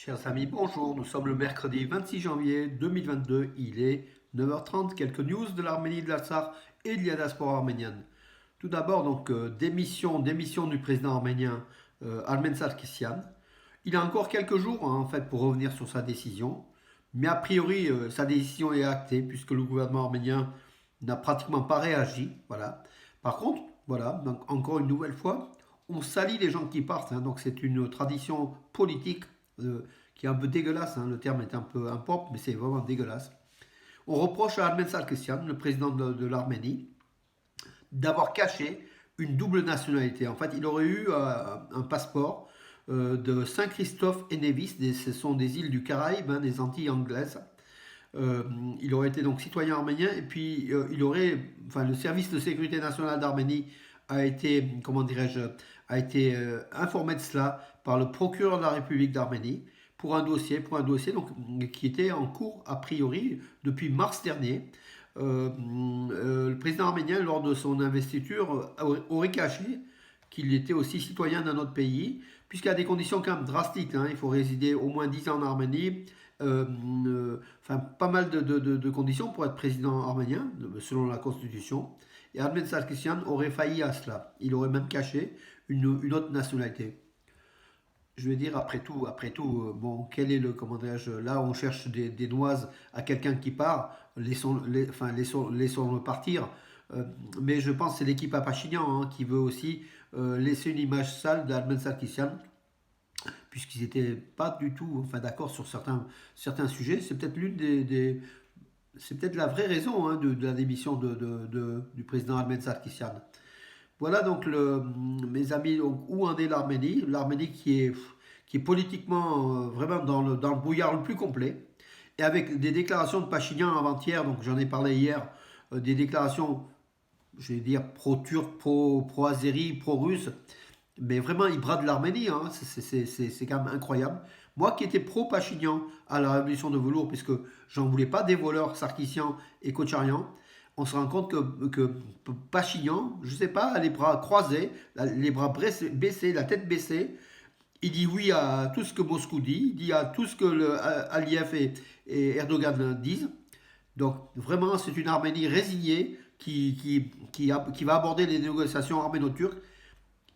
Chers amis, bonjour. Nous sommes le mercredi 26 janvier 2022. Il est 9h30. Quelques news de l'Arménie, de l'Artsakh et de la diaspora arménienne. Tout d'abord, démission du président arménien Armen Sarkisyan. Il a encore quelques jours en fait pour revenir sur sa décision, mais a priori sa décision est actée puisque le gouvernement arménien n'a pratiquement pas réagi. Voilà. Par contre, voilà, donc encore une nouvelle fois, on salit les gens qui partent. Donc c'est une tradition politique qui est un peu dégueulasse. Le terme est un peu impropre, mais c'est vraiment dégueulasse. On reproche à Armen Sarkisyan, le président de l'Arménie, d'avoir caché une double nationalité. En fait, il aurait eu un passeport de Saint-Christophe et Nevis, ce sont des îles du Caraïbe, des Antilles anglaises. Il aurait été donc citoyen arménien et puis le service de sécurité nationale d'Arménie a été, comment dirais-je, a été informé de cela par le procureur de la République d'Arménie pour un dossier donc, qui était en cours a priori depuis mars dernier. Le président arménien, lors de son investiture, aurait caché qu'il était aussi citoyen d'un autre pays, puisqu'il y a des conditions quand même drastiques. Il faut résider au moins 10 ans en Arménie, pas mal de conditions pour être président arménien, selon la constitution. Et Ahmed Sarkisyan aurait failli à cela. Il aurait même caché une autre nationalité. Je vais dire, après tout, bon, quel est le, comment dirais-je, là on cherche des noises à quelqu'un qui part, laissons-le partir. Mais je pense que c'est l'équipe à Pachinian qui veut aussi laisser une image sale d'Ahmed Sarkisyan, puisqu'ils n'étaient pas du tout d'accord sur certains sujets. C'est peut-être c'est peut-être la vraie raison de la démission du président Ahmed Sarkisyan. Voilà donc, mes amis, où en est l'Arménie. L'Arménie qui est politiquement vraiment dans le brouillard le plus complet. Et avec des déclarations de Pachinian avant-hier, donc j'en ai parlé hier, des déclarations, je vais dire, pro-turc, pro-azéri, pro-russe. Mais vraiment, il brade l'Arménie, c'est quand même incroyable. Moi qui étais pro-Pachinian à la révolution de velours, puisque j'en voulais pas des voleurs Sarkissian et Kocharian, on se rend compte que Pachinian, je sais pas, les bras croisés, les bras baissés, la tête baissée, il dit oui à tout ce que Moscou dit, il dit à tout ce que Aliyev et Erdogan disent. Donc vraiment, c'est une Arménie résignée qui va aborder les négociations arméno-turques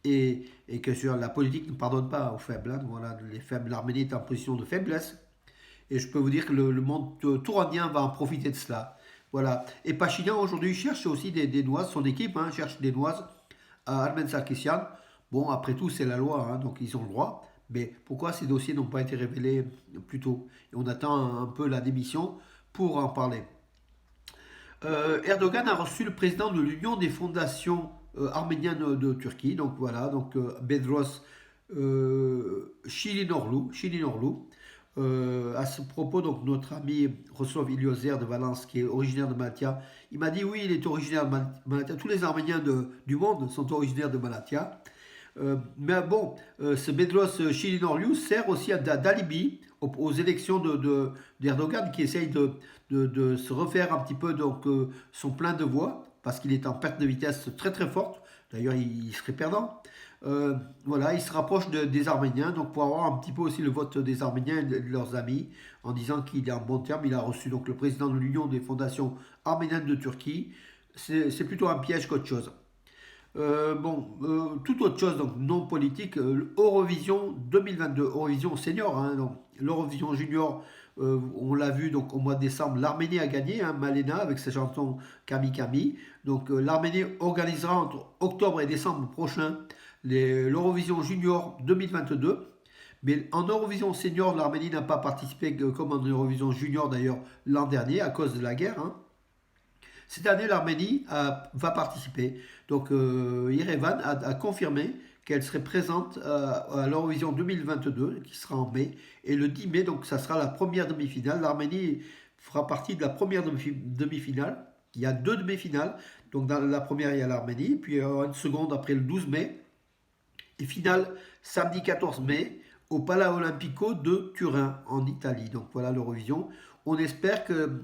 et que sur la politique ne pardonne pas aux faibles. Voilà, les faibles, l'Arménie est en position de faiblesse. Et je peux vous dire que le monde touranien va en profiter de cela. Voilà. Et Pachinian aujourd'hui cherche aussi des noises, son équipe cherche des noises à Armen Sarkisyan. Bon, après tout, c'est la loi, donc ils ont le droit. Mais pourquoi ces dossiers n'ont pas été révélés plus tôt? Et on attend un peu la démission pour en parler. Erdogan a reçu le président de l'Union des fondations arméniennes de Turquie, donc voilà, Bedros Şirinorlu. À ce propos, donc notre ami Roslov Iliozer de Valence, qui est originaire de Malatya, il m'a dit oui, il est originaire de Malatya. Tous les Arméniens du monde sont originaires de Malatya. Mais bon, ce Bedros Şirinorlu sert aussi d'alibi aux élections d'Erdogan, qui essaye de se refaire un petit peu son plein de voix, parce qu'il est en perte de vitesse très très forte. D'ailleurs, il serait perdant. Voilà, il se rapproche des Arméniens, donc pour avoir un petit peu aussi le vote des Arméniens et de leurs amis, en disant qu'il est en bon terme. Il a reçu donc le président de l'Union des fondations arméniennes de Turquie. C'est plutôt un piège qu'autre chose. Toute autre chose, donc non politique, Eurovision 2022, Eurovision senior, donc l'Eurovision junior, on l'a vu donc au mois de décembre, l'Arménie a gagné, Malena avec sa chanson Kami Kami. Donc l'Arménie organisera entre octobre et décembre prochain l'Eurovision junior 2022. Mais en Eurovision senior, l'Arménie n'a pas participé comme en Eurovision junior d'ailleurs l'an dernier à cause de la guerre. Cette année, l'Arménie va participer. Donc, Yerevan a confirmé qu'elle serait présente à l'Eurovision 2022, qui sera en mai. Et le 10 mai, donc, ça sera la première demi-finale. L'Arménie fera partie de la première demi-finale. Il y a deux demi-finales. Donc, dans la première, il y a l'Arménie. Puis, il y aura une seconde après le 12 mai. Et finale, samedi 14 mai, au Palais Olimpico de Turin, en Italie. Donc, voilà l'Eurovision. On espère que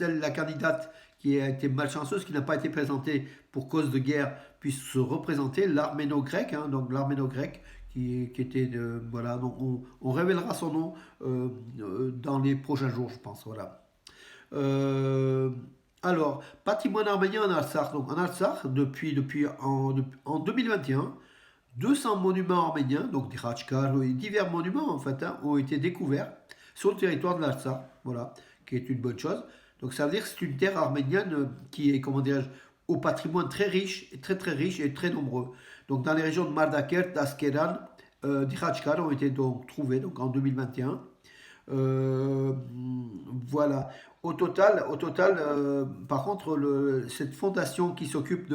la candidate qui a été malchanceuse, qui n'a pas été présentée pour cause de guerre, puisse se représenter l'arméno-grec, donc l'arméno-grec qui était voilà, donc on révélera son nom dans les prochains jours, je pense. Voilà. Euh, alors, patrimoine arménien en Artsakh. Donc en Artsakh, en 2021, 200 monuments arméniens, donc des Khachkars et divers monuments en fait, hein, ont été découverts sur le territoire de l'Artsakh, voilà, qui est une bonne chose. Donc ça veut dire que c'est une terre arménienne qui est, comment dirais-je, au patrimoine très riche, très riche et très nombreux. Donc dans les régions de Mardakert, d'Askeran, des Khachkars ont été donc trouvés donc en 2021. Euh, voilà. Au total, par contre, cette fondation qui s'occupe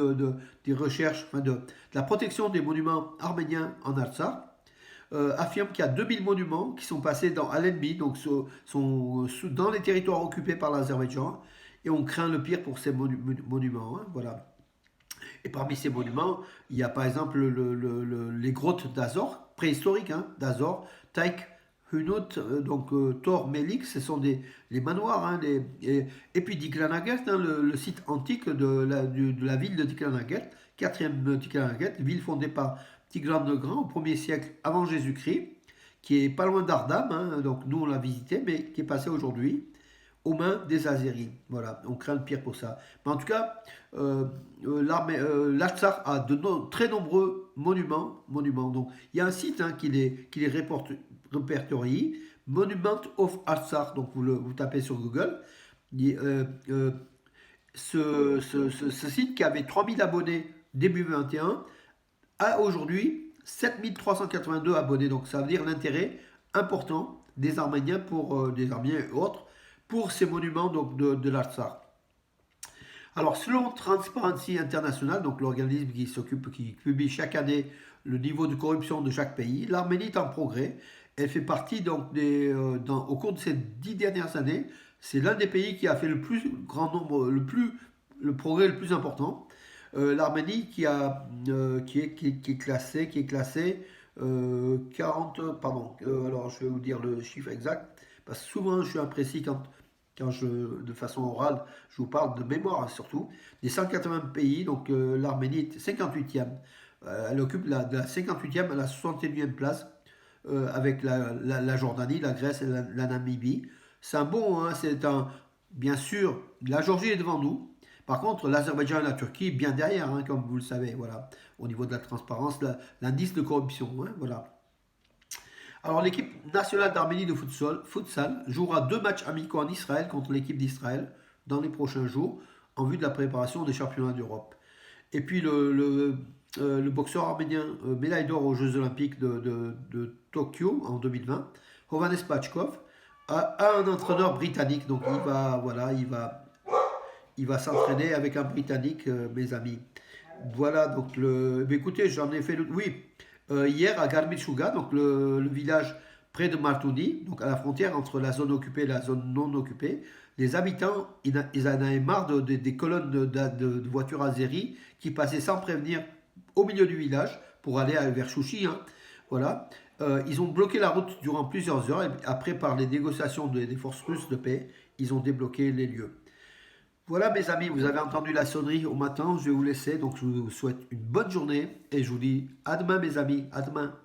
des recherches, enfin de la protection des monuments arméniens en Artsakh, affirme qu'il y a 2000 monuments qui sont passés dans Allenby, donc dans les territoires occupés par l'Azerbaïdjan, et on craint le pire pour ces monuments. Hein, voilà. Et parmi ces monuments, il y a par exemple les grottes d'Azor, préhistoriques, hein, d'Azor, Taïk, Hunut, Tor, Melik, ce sont les manoirs. Hein, et puis Diklanaget, hein, le site antique de la ville de Diklanaget, 4e Diklanaget, ville fondée par Tigran le Grand au 1er siècle avant Jésus-Christ, qui est pas loin d'Ardam, hein, donc nous on l'a visité, mais qui est passé aujourd'hui aux mains des Azéris. Voilà, on craint le pire pour ça. Mais en tout cas, l'Artsakh a très nombreux monuments. Donc, il y a un site hein, qui les répertorie, Monument of Artsakh. Donc, vous tapez sur Google. Ce site qui avait 3000 abonnés début 21 a aujourd'hui 7382 abonnés. Donc, ça veut dire l'intérêt important des Arméniens des Arméniens et autres pour ces monuments donc, de l'Artsakh. Alors, selon Transparency International, donc l'organisme qui publie chaque année le niveau de corruption de chaque pays, l'Arménie est en progrès. Elle fait partie donc au cours de ces 10 dernières années, c'est l'un des pays qui a fait le plus grand nombre, le progrès le plus important. L'Arménie qui est classée 40, alors je vais vous dire le chiffre exact, parce que souvent je suis imprécis quand de façon orale, je vous parle de mémoire surtout, des 180 pays, donc l'Arménie est 58e. Elle occupe de la 58e à la 61e place, avec la Jordanie, la Grèce et la Namibie. C'est bien sûr, la Géorgie est devant nous. Par contre, l'Azerbaïdjan et la Turquie bien derrière, hein, comme vous le savez, voilà, au niveau de la transparence, l'indice de corruption, hein, voilà. Alors l'équipe nationale d'Arménie de futsal jouera 2 matchs amicaux en Israël contre l'équipe d'Israël dans les prochains jours en vue de la préparation des championnats d'Europe. Et puis le boxeur arménien médaille d'or aux Jeux Olympiques de Tokyo en 2020, Hovannes Pachkov, a un entraîneur britannique. Donc il va s'entraîner avec un Britannique, mes amis. Voilà, donc écoutez, j'en ai fait oui, hier à Garmichuga, donc le village près de Martouni, donc à la frontière entre la zone occupée et la zone non occupée, les habitants, ils en avaient marre des colonnes de voitures azéries qui passaient sans prévenir au milieu du village pour aller vers Chouchi. Hein. Voilà. Ils ont bloqué la route durant plusieurs heures et après, par les négociations des forces russes de paix, ils ont débloqué les lieux. Voilà mes amis, vous avez entendu la sonnerie au matin, je vais vous laisser, donc je vous souhaite une bonne journée et je vous dis à demain mes amis, à demain.